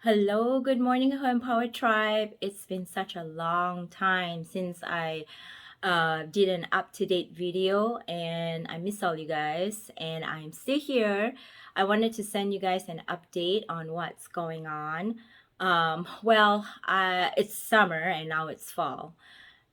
Hello, good morning, Empowered Tribe. It's been such a long time since I did an up-to-date video, and I miss all you guys, and I'm still here. I wanted to send you guys an update on what's going on. It's summer and now it's fall.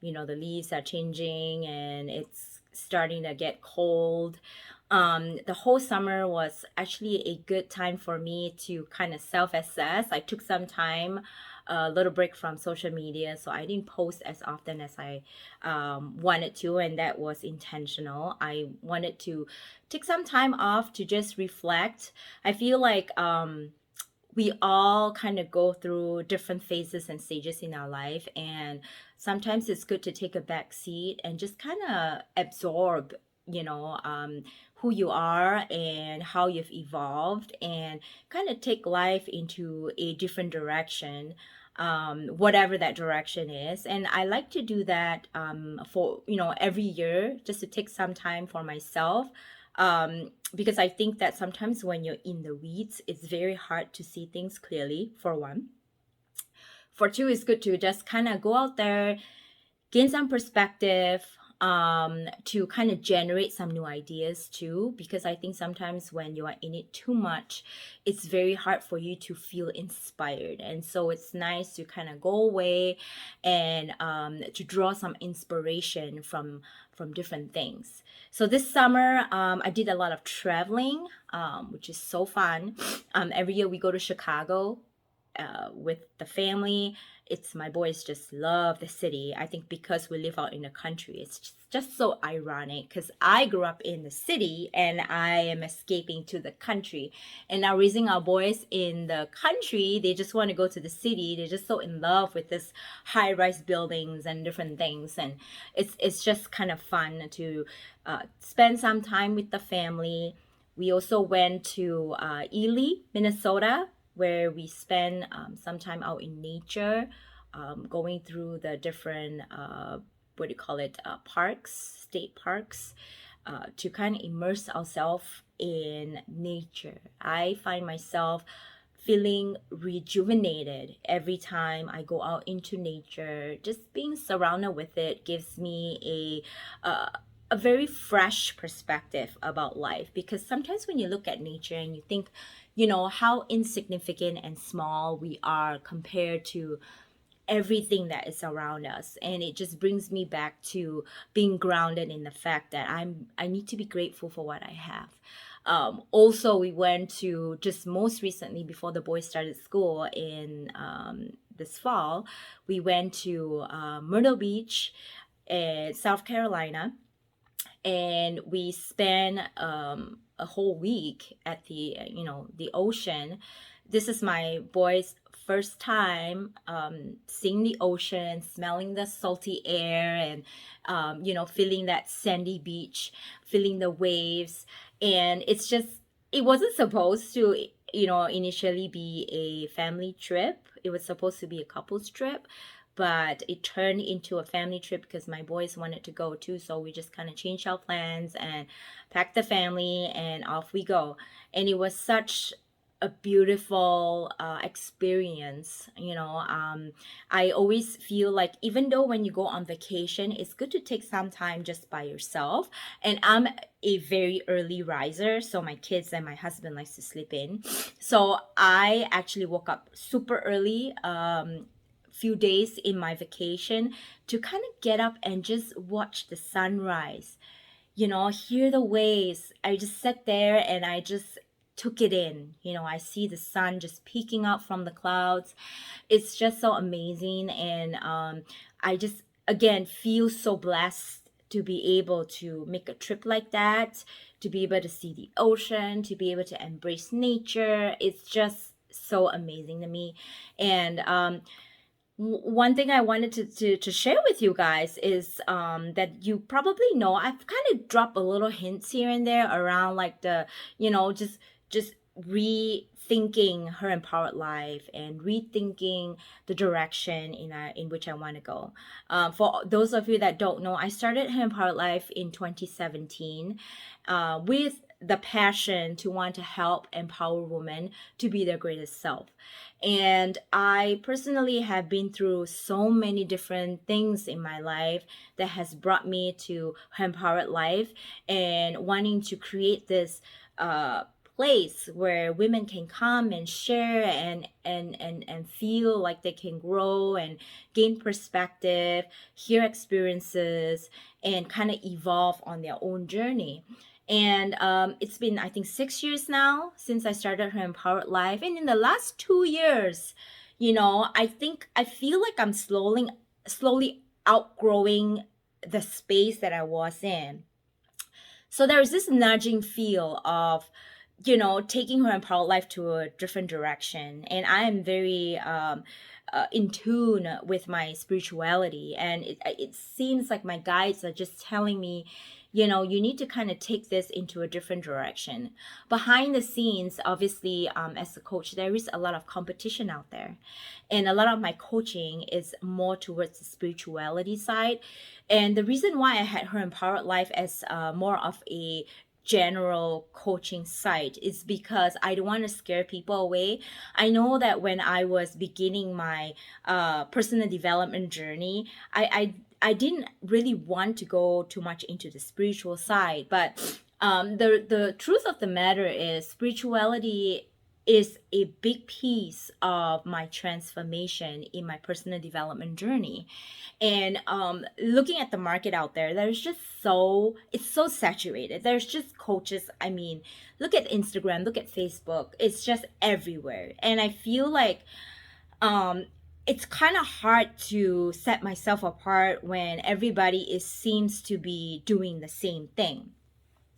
The leaves are changing and it's starting to get cold. The whole summer was actually a good time for me to kind of self-assess. I took some time, a little break from social media, so I didn't post as often as I wanted to, and that was intentional. I wanted to take some time off to just reflect. I feel like we all kind of go through different phases and stages in our life, and sometimes it's good to take a back seat and just kind of absorb who you are and how you've evolved, and kind of take life into a different direction, whatever that direction is. And I like to do that for every year, just to take some time for myself, because I think that sometimes when you're in the weeds, it's very hard to see things clearly, for one. For two, it's good to just kind of go out there, gain some perspective, to kind of generate some new ideas too, because I think sometimes when you are in it too much, it's very hard for you to feel inspired. And so it's nice to kind of go away and to draw some inspiration from different things. So this summer, I did a lot of traveling, which is so fun. Every year we go to Chicago with the family. It's my boys just love the city. I think because we live out in the country, it's just so ironic, because I grew up in the city and I am escaping to the country. And now raising our boys in the country, they just want to go to the city. They're just so in love with this high-rise buildings and different things. And it's just kind of fun to spend some time with the family. We also went to Ely, Minnesota, where we spend some time out in nature, going through the different, what do you call it, parks, state parks, to kind of immerse ourselves in nature. I find myself feeling rejuvenated every time I go out into nature. Just being surrounded with it gives me a very fresh perspective about life, because sometimes when you look at nature and you think, how insignificant and small we are compared to everything that is around us, and it just brings me back to being grounded in the fact that I need to be grateful for what I have. Also, we went to, just most recently before the boys started school in this fall, we went to Myrtle Beach in South Carolina, and we spent a whole week at the ocean. This is my boys' first time seeing the ocean, smelling the salty air, and feeling that sandy beach, feeling the waves. And it wasn't supposed to initially be a family trip. It was supposed to be a couples trip, but it turned into a family trip because my boys wanted to go too. So we just kind of changed our plans and packed the family, and off we go. And it was such a beautiful experience. I always feel like, even though when you go on vacation, it's good to take some time just by yourself. And I'm a very early riser, so my kids and my husband likes to sleep in. So I actually woke up super early, few days in my vacation, to kind of get up and just watch the sunrise, hear the waves. I just sat there and I just took it in. I see the sun just peeking out from the clouds. It's just so amazing. And I just, again, feel so blessed to be able to make a trip like that, to be able to see the ocean, to be able to embrace nature. It's just so amazing to me. And one thing I wanted to share with you guys is that you probably know, I've kind of dropped a little hints here and there around, like, the, just rethinking her empowered life and rethinking the direction in which I want to go. For those of you that don't know, I started her empowered life in 2017 with the passion to want to help empower women to be their greatest self. And I personally have been through so many different things in my life that has brought me to Her Empowered Life, and wanting to create this place where women can come and share and feel like they can grow and gain perspective, hear experiences, and kind of evolve on their own journey. And it's been, I think, 6 years now since I started Her Empowered Life. And in the last 2 years, I feel like I'm slowly outgrowing the space that I was in. So there's this nudging feel of, taking Her Empowered Life to a different direction. And I am very in tune with my spirituality. And it seems like my guides are just telling me, you need to kind of take this into a different direction. Behind the scenes, obviously, as a coach, there is a lot of competition out there. And a lot of my coaching is more towards the spirituality side. And the reason why I had Her Empowered Life as more of a general coaching site is because I don't want to scare people away. I know that when I was beginning my personal development journey, I didn't really want to go too much into the spiritual side, but the truth of the matter is spirituality is a big piece of my transformation in my personal development journey. And looking at the market out there, it's so saturated. There's just coaches. I mean, look at Instagram, look at Facebook. It's just everywhere. And I feel like it's kind of hard to set myself apart when everybody seems to be doing the same thing,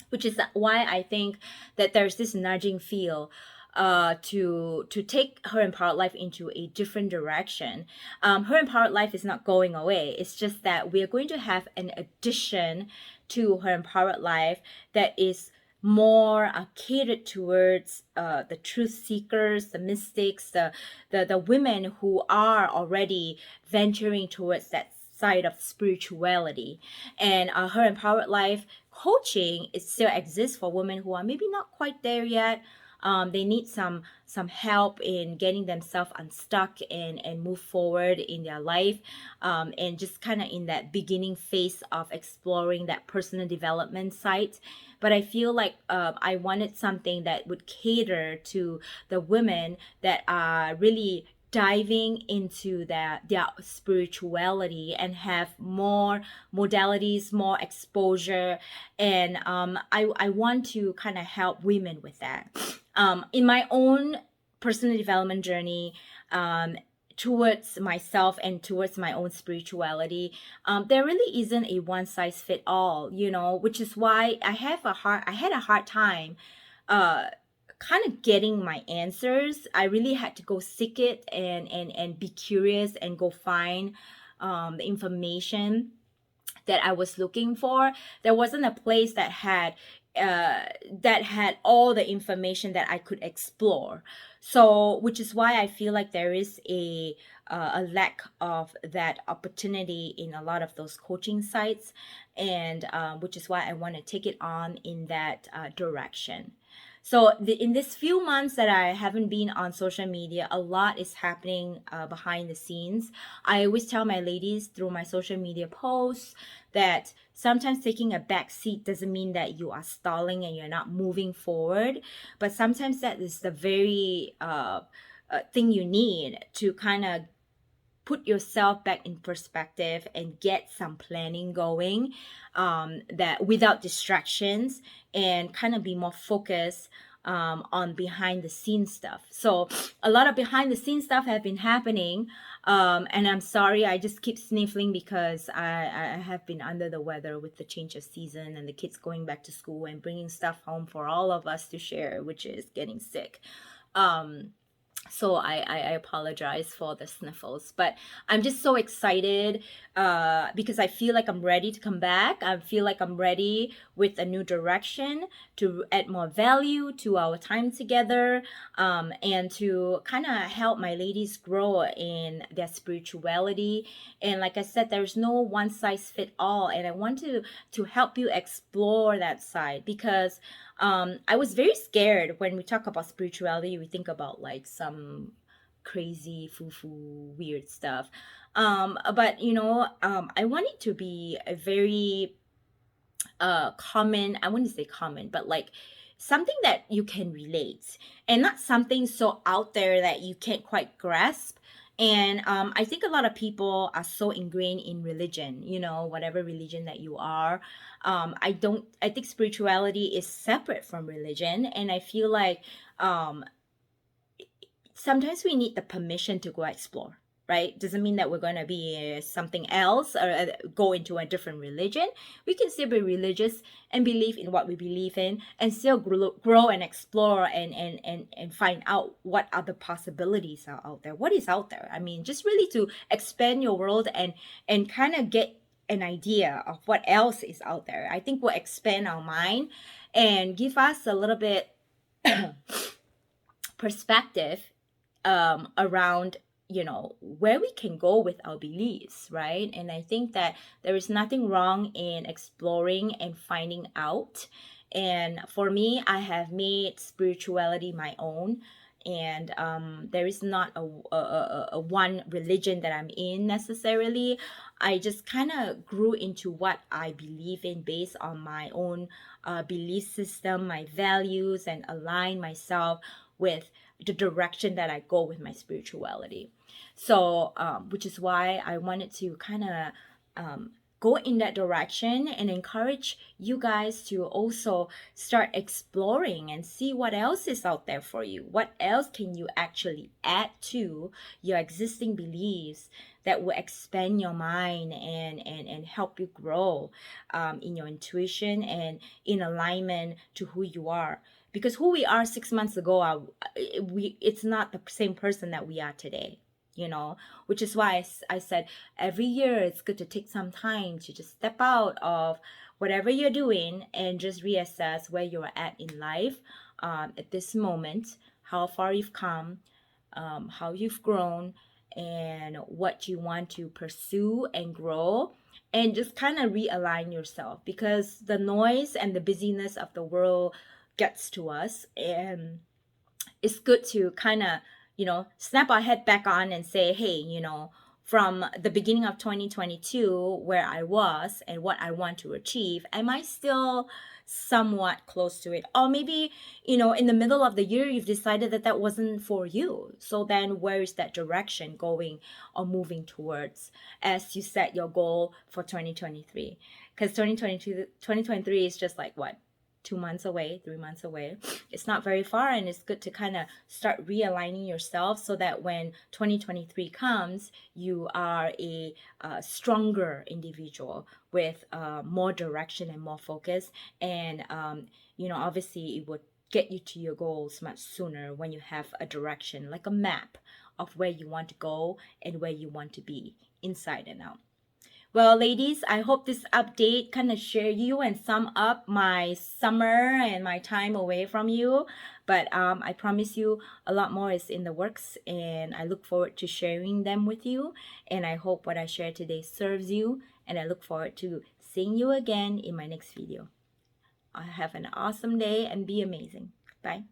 which is why I think that there's this nudging feel to take Her Empowered Life into a different direction. Her Empowered Life is not going away. It's just that we are going to have an addition to Her Empowered Life that is more catered towards the truth seekers, the mystics, the women who are already venturing towards that side of spirituality. And Her Empowered Life coaching, it still exists for women who are maybe not quite there yet. They need some help in getting themselves unstuck and move forward in their life, and just kind of in that beginning phase of exploring that personal development site. But I feel like I wanted something that would cater to the women that are really diving into their spirituality and have more modalities, more exposure. And I want to kind of help women with that. In my own personal development journey, towards myself and towards my own spirituality, there really isn't a one size fit all, which is why I had a hard time kind of getting my answers. I really had to go seek it and be curious and go find the information that I was looking for. There wasn't a place that had all the information that I could explore. So, which is why I feel like there is a lack of that opportunity in a lot of those coaching sites, and which is why I want to take it on in that direction. So in this few months that I haven't been on social media, a lot is happening behind the scenes. I always tell my ladies through my social media posts that sometimes taking a back seat doesn't mean that you are stalling and you're not moving forward, but sometimes that is the very thing you need to kind of put yourself back in perspective and get some planning going, that without distractions, and kind of be more focused on behind the scenes stuff. So a lot of behind the scenes stuff have been happening, and I'm sorry, I just keep sniffling because I have been under the weather with the change of season and the kids going back to school and bringing stuff home for all of us to share, which is getting sick. So I apologize for the sniffles, but I'm just so excited because I feel like I'm ready to come back. I feel like I'm ready with a new direction to add more value to our time together, and to kind of help my ladies grow in their spirituality. And like I said, there's no one size fit all, and I want to help you explore that side, because I was very scared when we talk about spirituality. We think about like some crazy foo-foo weird stuff. But I want it to be a very common, I wouldn't say common, but like something that you can relate, and not something so out there that you can't quite grasp. And I think a lot of people are so ingrained in religion, whatever religion that you are. I think spirituality is separate from religion, and I feel like sometimes we need the permission to go explore, right? Doesn't mean that we're going to be something else or go into a different religion. We can still be religious and believe in what we believe in, and still grow and explore, and find out what other possibilities are out there. What is out there? I mean, just really to expand your world, and kind of get an idea of what else is out there. I think will expand our mind and give us a little bit perspective around where we can go with our beliefs, right? And I think that there is nothing wrong in exploring and finding out. And for me, I have made spirituality my own. And there is not a one religion that I'm in necessarily. I just kind of grew into what I believe in based on my own belief system, my values, and align myself with the direction that I go with my spirituality. So, which is why I wanted to kind of go in that direction, and encourage you guys to also start exploring and see what else is out there for you. What else can you actually add to your existing beliefs that will expand your mind, and help you grow in your intuition and in alignment to who you are. Because who we are 6 months ago, it's not the same person that we are today, which is why I said every year it's good to take some time to just step out of whatever you're doing and just reassess where you're at in life at this moment, how far you've come, how you've grown, and what you want to pursue and grow, and just kind of realign yourself, because the noise and the busyness of the world gets to us. And it's good to kind of snap our head back on and say, hey, from the beginning of 2022, where I was and what I want to achieve, am I still somewhat close to it? Or maybe in the middle of the year you've decided that that wasn't for you. So then where is that direction going or moving towards as you set your goal for 2023? Because 2023 is just like what, 2 months away, 3 months away. It's not very far, and it's good to kind of start realigning yourself so that when 2023 comes, you are a stronger individual with more direction and more focus. And obviously it would get you to your goals much sooner when you have a direction, like a map of where you want to go and where you want to be inside and out. Well, ladies, I hope this update kind of share you and sum up my summer and my time away from you. But I promise you a lot more is in the works, and I look forward to sharing them with you. And I hope what I shared today serves you, and I look forward to seeing you again in my next video. Have an awesome day and be amazing. Bye.